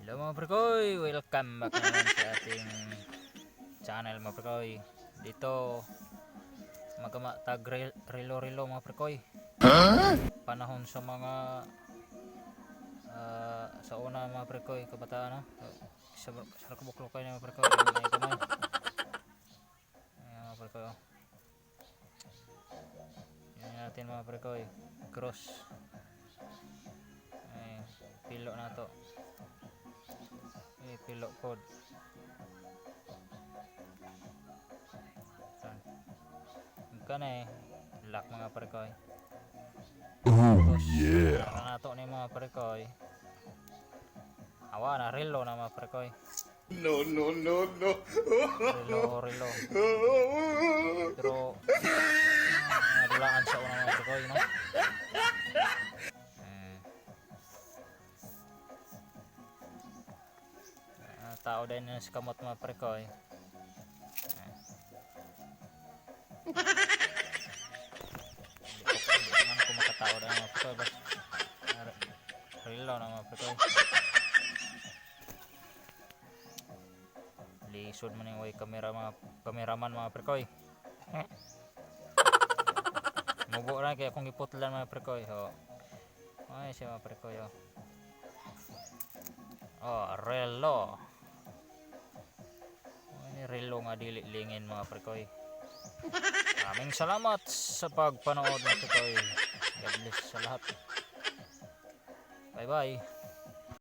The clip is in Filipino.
Hello mga prekoy, welcome back naman sa ating channel mga prekoy. Dito magamatag relo mga prekoy. Panahon sa mga sa una mga prekoy, kabataan no. Sa kabuklok kayo mga prekoy, may gamay. Ayan mga prekoy. Yan natin mga prekoy, cross. Ay, pilo na to. Pilo pod. Kanay lock mga prekoy. Yeah. Para nato ni mga prekoy. Awa na relo na mga prekoy. No, no, no, no. Relo. Pero nadulaan sa una mga prekoy no. Tao din sa kamot mga prekoy. Man ko makatao na mga prekoy bas. Relo na mga prekoy. Lisod man yung way kameraman mga prekoy. Mubo na kaya kung iputlan mga prekoy. Ay siya mga prekoy. Relo. Relo nga dili lingin mga prekoy. Maraming salamat sa pagpanood mga prekoy. God bless sa lahat. Bye bye.